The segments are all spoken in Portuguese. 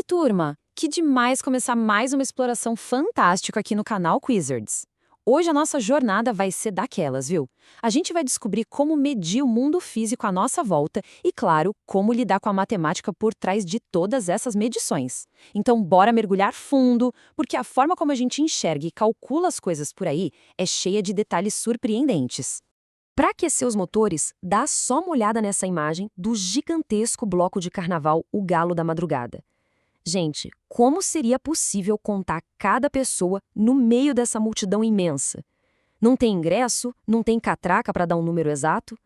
turma! Que demais começar mais uma exploração fantástica aqui no canal Quizards. Hoje a nossa jornada vai ser daquelas, viu? A gente vai descobrir como medir o mundo físico à nossa volta e, claro, como lidar com a matemática por trás de todas essas medições. Então, bora mergulhar fundo, porque a forma como a gente enxerga e calcula as coisas por aí é cheia de detalhes surpreendentes. Para aquecer os motores, dá só uma olhada nessa imagem do gigantesco bloco de carnaval, o Galo da Madrugada. Gente, como seria possível contar cada pessoa no meio dessa multidão imensa? Não tem ingresso, não tem catraca para dar um número exato?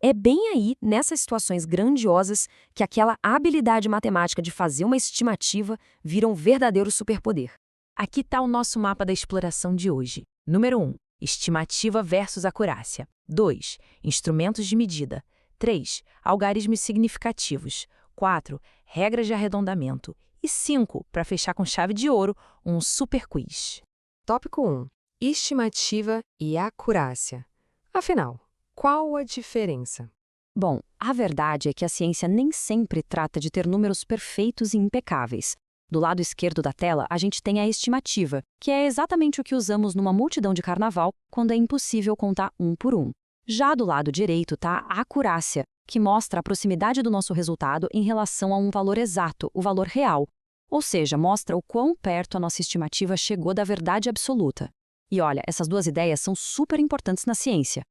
É bem aí, nessas situações grandiosas, que aquela habilidade matemática de fazer uma estimativa vira um verdadeiro superpoder. Aqui está o nosso mapa da exploração de hoje. Número 1. Estimativa versus acurácia. 2. Instrumentos de medida. 3. Algarismos significativos. 4. Regras de arredondamento. E 5, para fechar com chave de ouro, um super quiz. Tópico 1. Estimativa e acurácia. Afinal, qual a diferença? Bom, a verdade é que a ciência nem sempre trata de ter números perfeitos e impecáveis. Do lado esquerdo da tela, a gente tem a estimativa, que é exatamente o que usamos numa multidão de carnaval quando é impossível contar um por um. Já do lado direito está a acurácia, que mostra a proximidade do nosso resultado em relação a um valor exato, o valor real. Ou seja, mostra o quão perto a nossa estimativa chegou da verdade absoluta. E olha, essas duas ideias são super importantes na ciência.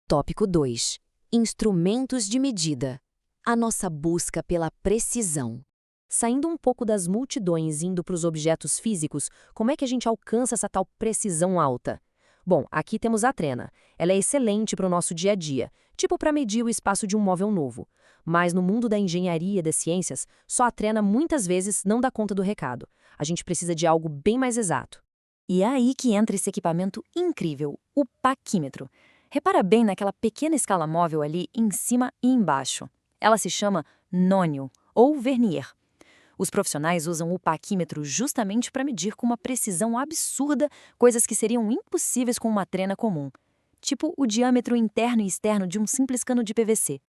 Tópico 2. Instrumentos de medida. A nossa busca pela precisão. Saindo um pouco das multidões e indo para os objetos físicos, como é que a gente alcança essa tal precisão alta? Bom, aqui temos a trena. Ela é excelente para o nosso dia a dia, tipo para medir o espaço de um móvel novo. Mas no mundo da engenharia e das ciências, só a trena muitas vezes não dá conta do recado. A gente precisa de algo bem mais exato. E é aí que entra esse equipamento incrível, o paquímetro. Repara bem naquela pequena escala móvel ali em cima e embaixo. Ela se chama nônio, ou vernier. Os profissionais usam o paquímetro justamente para medir com uma precisão absurda coisas que seriam impossíveis com uma trena comum, tipo o diâmetro interno e externo de um simples cano de PVC.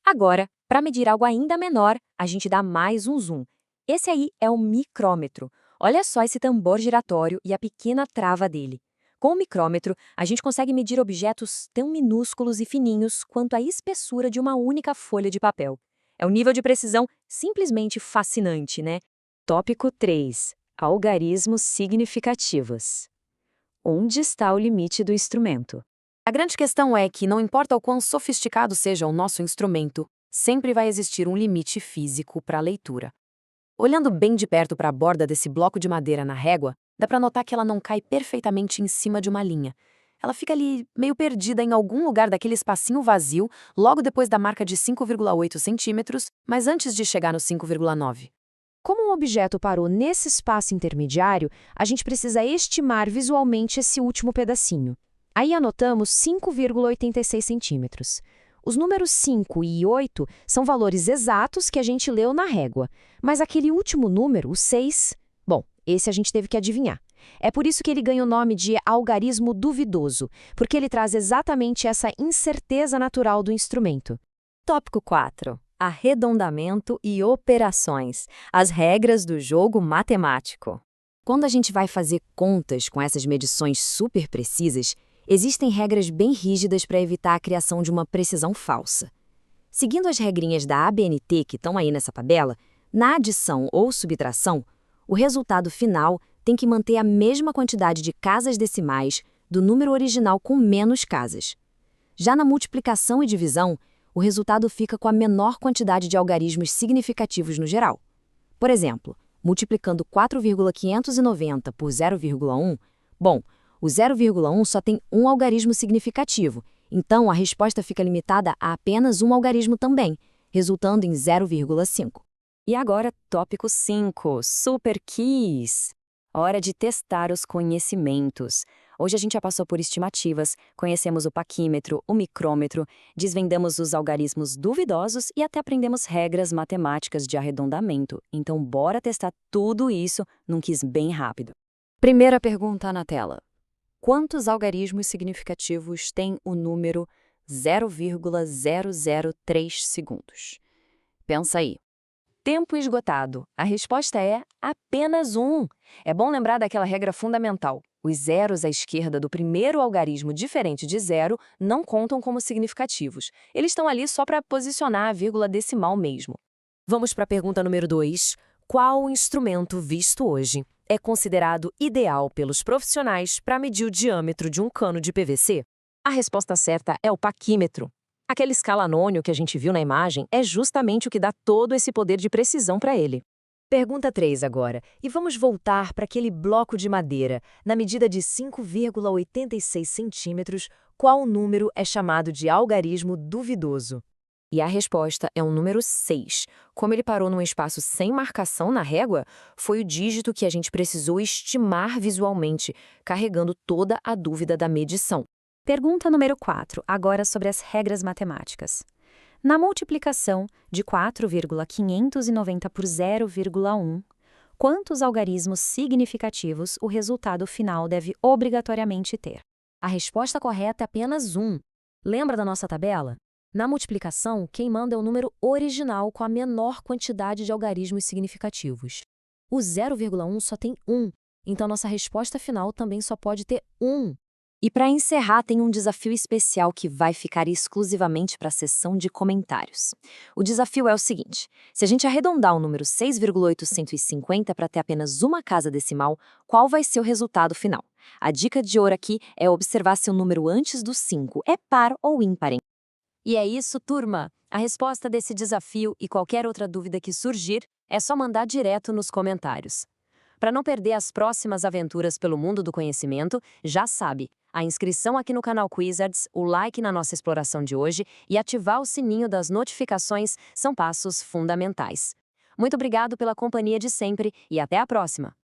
Agora, para medir algo ainda menor, a gente dá mais um zoom. Esse aí é o micrômetro. Olha só esse tambor giratório e a pequena trava dele. Com o micrômetro, a gente consegue medir objetos tão minúsculos e fininhos quanto a espessura de uma única folha de papel. É um nível de precisão simplesmente fascinante, né? Tópico 3. Algarismos significativos. Onde está o limite do instrumento? A grande questão é que, não importa o quão sofisticado seja o nosso instrumento, sempre vai existir um limite físico para a leitura. Olhando bem de perto para a borda desse bloco de madeira na régua, dá para notar que ela não cai perfeitamente em cima de uma linha. Ela fica ali meio perdida em algum lugar daquele espacinho vazio, logo depois da marca de 5,8 centímetros, mas antes de chegar no 5,9. Como um objeto parou nesse espaço intermediário, a gente precisa estimar visualmente esse último pedacinho. Aí anotamos 5,86 centímetros. Os números 5 e 8 são valores exatos que a gente leu na régua, mas aquele último número, o 6, bom, esse a gente teve que adivinhar. É por isso que ele ganha o nome de algarismo duvidoso, porque ele traz exatamente essa incerteza natural do instrumento. Tópico 4. Arredondamento e operações. As regras do jogo matemático. Quando a gente vai fazer contas com essas medições super precisas, existem regras bem rígidas para evitar a criação de uma precisão falsa. Seguindo as regrinhas da ABNT que estão aí nessa tabela, na adição ou subtração, o resultado final tem que manter a mesma quantidade de casas decimais do número original com menos casas. Já na multiplicação e divisão, o resultado fica com a menor quantidade de algarismos significativos no geral. Por exemplo, multiplicando 4,590 por 0,1, bom, o 0,1 só tem um algarismo significativo, então a resposta fica limitada a apenas um algarismo também, resultando em 0,5. E agora, tópico 5, Super Quiz. Hora de testar os conhecimentos. Hoje a gente já passou por estimativas, conhecemos o paquímetro, o micrômetro, desvendamos os algarismos duvidosos e até aprendemos regras matemáticas de arredondamento. Então, bora testar tudo isso num quiz bem rápido. Primeira pergunta na tela. Quantos algarismos significativos tem o número 0,003 segundos? Pensa aí. Tempo esgotado. A resposta é apenas 1. É bom lembrar daquela regra fundamental. Os zeros à esquerda do primeiro algarismo diferente de zero não contam como significativos. Eles estão ali só para posicionar a vírgula decimal mesmo. Vamos para a pergunta número 2. Qual o instrumento visto hoje é considerado ideal pelos profissionais para medir o diâmetro de um cano de PVC? A resposta certa é o paquímetro. Aquele escalanônio que a gente viu na imagem é justamente o que dá todo esse poder de precisão para ele. Pergunta 3 agora, e vamos voltar para aquele bloco de madeira. Na medida de 5,86 centímetros, qual número é chamado de algarismo duvidoso? E a resposta é o número 6. Como ele parou num espaço sem marcação na régua, foi o dígito que a gente precisou estimar visualmente, carregando toda a dúvida da medição. Pergunta número 4, agora sobre as regras matemáticas. Na multiplicação de 4,590 por 0,1, quantos algarismos significativos o resultado final deve obrigatoriamente ter? A resposta correta é apenas 1. Lembra da nossa tabela? Na multiplicação, quem manda é o número original com a menor quantidade de algarismos significativos. O 0,1 só tem 1, então nossa resposta final também só pode ter 1. E para encerrar, tem um desafio especial que vai ficar exclusivamente para a seção de comentários. O desafio é o seguinte: se a gente arredondar o número 6,850 para ter apenas uma casa decimal, qual vai ser o resultado final? A dica de ouro aqui é observar se o número antes do 5 é par ou ímpar. E é isso, turma! A resposta desse desafio e qualquer outra dúvida que surgir é só mandar direto nos comentários. Para não perder as próximas aventuras pelo mundo do conhecimento, já sabe, a inscrição aqui no canal Quizards, o like na nossa exploração de hoje e ativar o sininho das notificações são passos fundamentais. Muito obrigado pela companhia de sempre e até a próxima!